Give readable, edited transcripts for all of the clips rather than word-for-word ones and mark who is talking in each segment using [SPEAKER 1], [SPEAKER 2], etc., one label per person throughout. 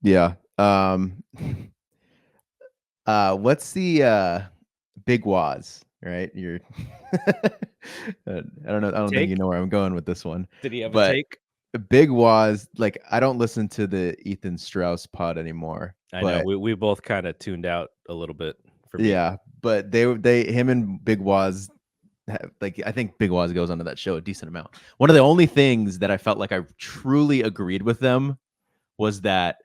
[SPEAKER 1] Yeah. What's the Big Waz, right? You're I don't know. I don't think you
[SPEAKER 2] Take?
[SPEAKER 1] know where I'm going with this one.
[SPEAKER 2] Did he have a
[SPEAKER 1] But
[SPEAKER 2] take?
[SPEAKER 1] Big Waz, like I don't listen to the Ethan Strauss pod anymore.
[SPEAKER 2] I know
[SPEAKER 1] But
[SPEAKER 2] we both kind of tuned out a little bit for me.
[SPEAKER 1] yeah, but him and Big Waz like I think Big Waz goes onto that show a decent amount. One of the only things that I felt like I truly agreed with them was that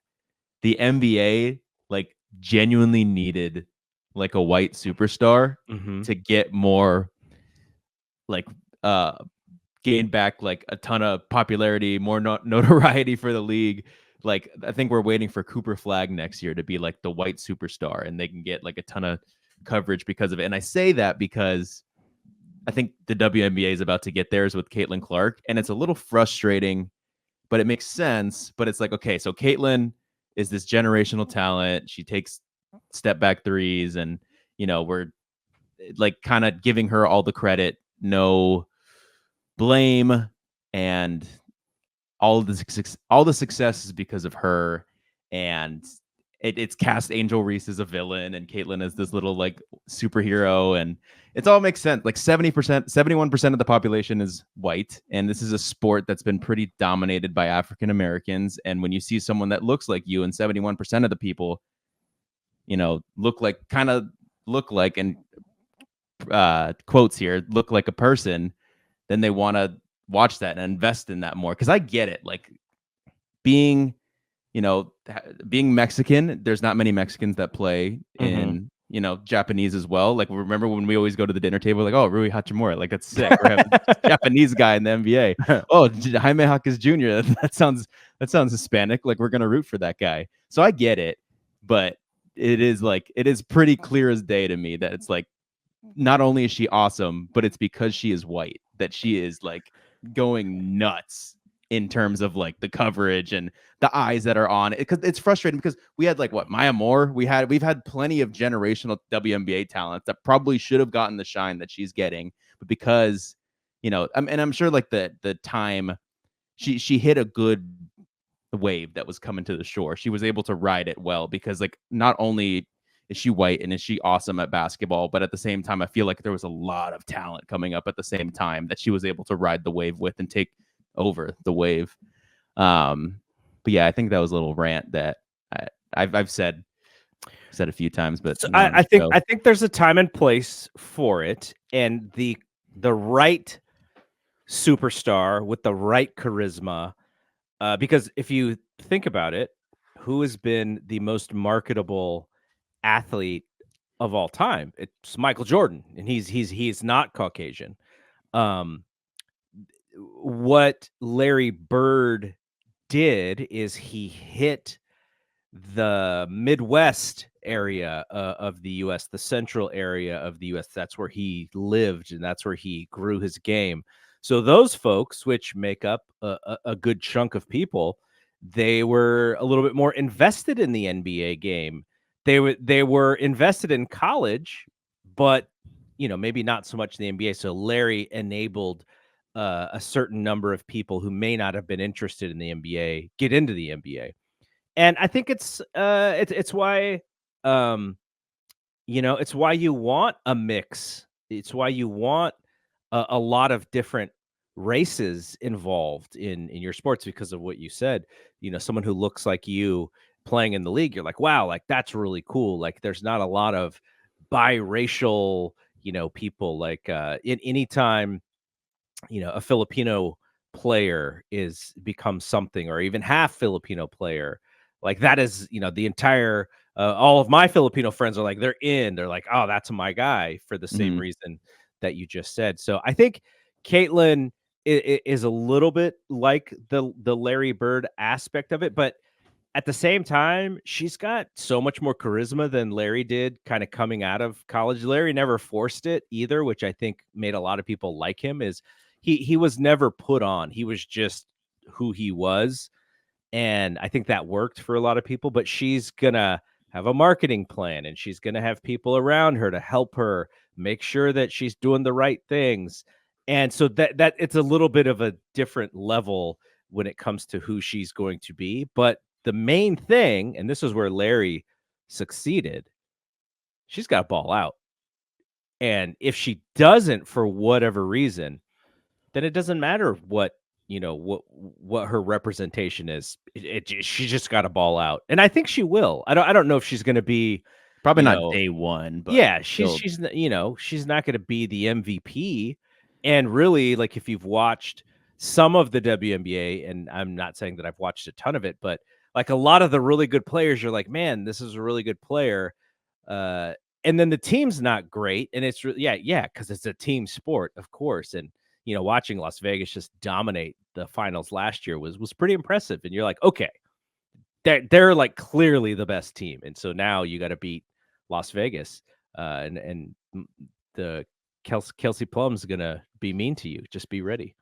[SPEAKER 1] the NBA like genuinely needed like a white superstar
[SPEAKER 2] Mm-hmm.
[SPEAKER 1] to get more like uh gain back like a ton of popularity, more notoriety for the league. Like I think we're waiting for Cooper Flag next year to be like the white superstar and they can get like a ton of coverage because of it. And I say that because I think the WNBA is about to get theirs with Caitlin Clark, and it's a little frustrating, but it makes sense. But it's like, okay, so Caitlin is this generational talent. She takes step back threes, and we're like kind of giving her all the credit, no blame, and all the success is because of her. And it's cast Angel Reese as a villain and Caitlyn as this little like superhero, and it all makes sense. Like 70%, 71% of the population is white, and this is a sport that's been pretty dominated by African Americans. And when you see someone that looks like you, and 71% of the people, look like and quotes here, look like a person, then they want to watch that and invest in that more. Because I get it, like being being Mexican, there's not many Mexicans that play in, Japanese as well. Like, remember when we always go to the dinner table, like, oh, Rui Hachimura, like, that's sick. We're having a Japanese guy in the NBA. Oh, Jaime Jaquez Jr., that sounds Hispanic. Like, we're going to root for that guy. So I get it. But it is pretty clear as day to me that it's like, not only is she awesome, but it's because she is white that she is like going nuts in terms of like the coverage and the eyes that are on it. Because it's frustrating because we had like Maya Moore. We've had plenty of generational WNBA talents that probably should have gotten the shine that she's getting, but because and I'm sure like the time she hit a good wave that was coming to the shore. She was able to ride it well because like not only is she white and is she awesome at basketball, but at the same time I feel like there was a lot of talent coming up at the same time that she was able to ride the wave with and take over the wave. But yeah, I think that was a little rant that I've said a few times, but
[SPEAKER 2] So
[SPEAKER 1] not on the show.
[SPEAKER 2] I think there's a time and place for it, and the right superstar with the right charisma. Because if you think about it, who has been the most marketable athlete of all time? It's Michael Jordan, and he's not Caucasian. Um, what Larry Bird did is he hit the Midwest area of the U.S., the central area of the U.S. That's where he lived, and that's where he grew his game. So those folks, which make up a good chunk of people, they were a little bit more invested in the NBA game. They were invested in college, but maybe not so much in the NBA. So Larry enabled a certain number of people who may not have been interested in the NBA get into the NBA. And I think it's why it's why you want a mix. It's why you want a lot of different races involved in your sports because of what you said. Someone who looks like you playing in the league, you're like, wow, like that's really cool. Like there's not a lot of biracial, people like in any time, a Filipino player is becomes something, or even half Filipino player, like that is, the entire all of my Filipino friends are like, they're like, oh, that's my guy for the same
[SPEAKER 1] Mm-hmm.
[SPEAKER 2] reason that you just said. So I think Caitlin is a little bit like the Larry Bird aspect of it, but at the same time, she's got so much more charisma than Larry did kind of coming out of college. Larry never forced it either, which I think made a lot of people like him. Is he was never put on. He was just who he was. And I think that worked for a lot of people, but she's gonna have a marketing plan and she's gonna have people around her to help her make sure that she's doing the right things. And so that it's a little bit of a different level when it comes to who she's going to be. But the main thing, and this is where Larry succeeded, she's got to ball out. And if she doesn't, for whatever reason, then it doesn't matter what, what her representation is. She just got to ball out, and I think she will. I don't know if she's going to be,
[SPEAKER 1] Probably not day one, but
[SPEAKER 2] yeah,
[SPEAKER 1] still.
[SPEAKER 2] she's she's not going to be the MVP. And really, like, if you've watched some of the WNBA, and I'm not saying that I've watched a ton of it, but like a lot of the really good players, you're like, man, this is a really good player. Uh, and then the team's not great, and it's yeah, because it's a team sport, of course. And watching Las Vegas just dominate the finals last year was pretty impressive. And you're like, okay, they're like clearly the best team, and so now you got to beat Las Vegas, and the Kelsey Plum's gonna be mean to you. Just be ready.